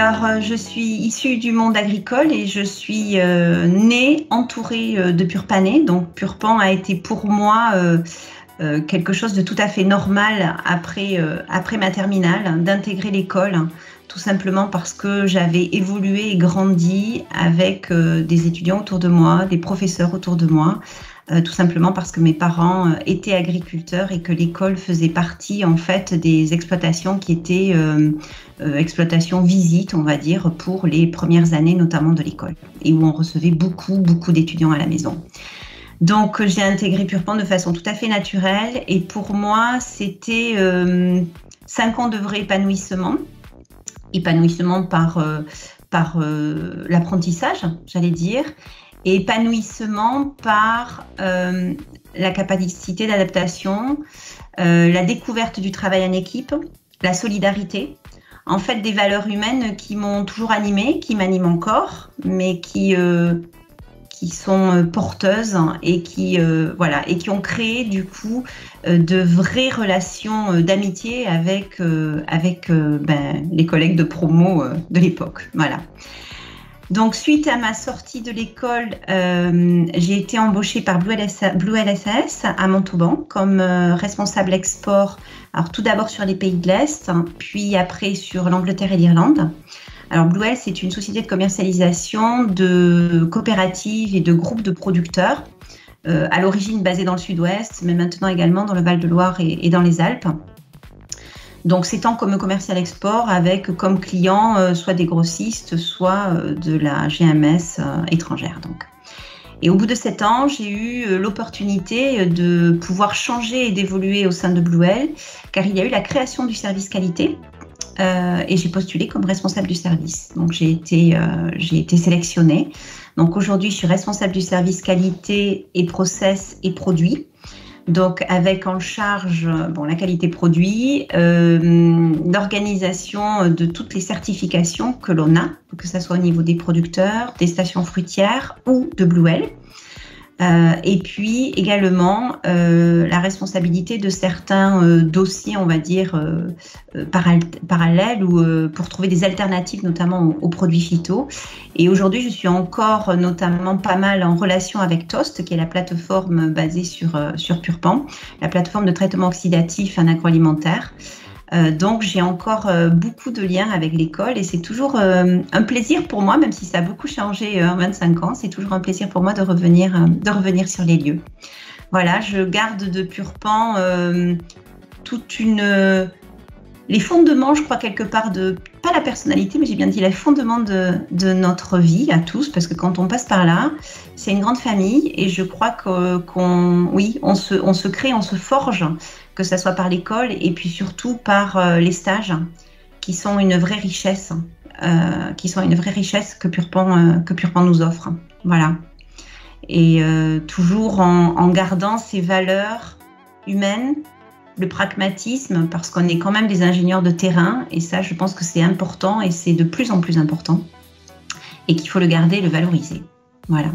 Alors, je suis issue du monde agricole et je suis née entourée de Purpanais. Donc, Purpan a été pour moi quelque chose de tout à fait normal après ma terminale, hein, d'intégrer l'école, hein, tout simplement parce que j'avais évolué et grandi avec des étudiants autour de moi, des professeurs autour de moi. Tout simplement parce que mes parents étaient agriculteurs et que l'école faisait partie en fait des exploitations qui étaient exploitations visites, on va dire, pour les premières années notamment de l'école et où on recevait beaucoup d'étudiants à la maison. Donc j'ai intégré Purpan de façon tout à fait naturelle et pour moi c'était 5 ans de vrai épanouissement par l'apprentissage, j'allais dire, et épanouissement par la capacité d'adaptation, la découverte du travail en équipe, la solidarité, en fait des valeurs humaines qui m'ont toujours animée, qui m'animent encore, mais qui sont porteuses et qui ont créé du coup de vraies relations d'amitié avec les collègues de promo de l'époque. Voilà. Donc, suite à ma sortie de l'école, j'ai été embauchée par Blue LSAS à Montauban comme responsable export. Alors, tout d'abord sur les pays de l'Est, puis après sur l'Angleterre et l'Irlande. Alors, Blue L, c'est une société de commercialisation de coopératives et de groupes de producteurs, à l'origine basée dans le sud-ouest, mais maintenant également dans le Val-de-Loire et dans les Alpes. Donc, s'étend comme commercial export avec comme clients soit des grossistes, soit de la GMS étrangère. Donc. Et au bout de 7 ans, j'ai eu l'opportunité de pouvoir changer et d'évoluer au sein de Blue L, car il y a eu la création du service qualité et j'ai postulé comme responsable du service. Donc, j'ai été sélectionnée. Donc, aujourd'hui, je suis responsable du service qualité et process et produits. Donc, avec en charge la qualité produit, l'organisation de toutes les certifications que l'on a, que ce soit au niveau des producteurs, des stations fruitières ou de Blue L. Et puis également la responsabilité de certains dossiers, on va dire, parallèles ou pour trouver des alternatives, notamment aux produits phyto. Et aujourd'hui, je suis encore notamment pas mal en relation avec Toast, qui est la plateforme basée sur Purpan, la plateforme de traitement oxydatif en agroalimentaire. Donc, j'ai encore beaucoup de liens avec l'école et c'est toujours un plaisir pour moi, même si ça a beaucoup changé en 25 ans, c'est toujours un plaisir pour moi de revenir sur les lieux. Voilà, je garde de Purpan les fondements, je crois, quelque part pas la personnalité, mais j'ai bien dit les fondements de notre vie à tous, parce que quand on passe par là, c'est une grande famille et je crois qu'on se crée, on se forge, que ce soit par l'école et puis surtout par les stages qui sont une vraie richesse, que Purpan nous offre. Voilà. Et toujours en gardant ces valeurs humaines, le pragmatisme, parce qu'on est quand même des ingénieurs de terrain et ça, je pense que c'est important et c'est de plus en plus important et qu'il faut le garder et le valoriser. Voilà.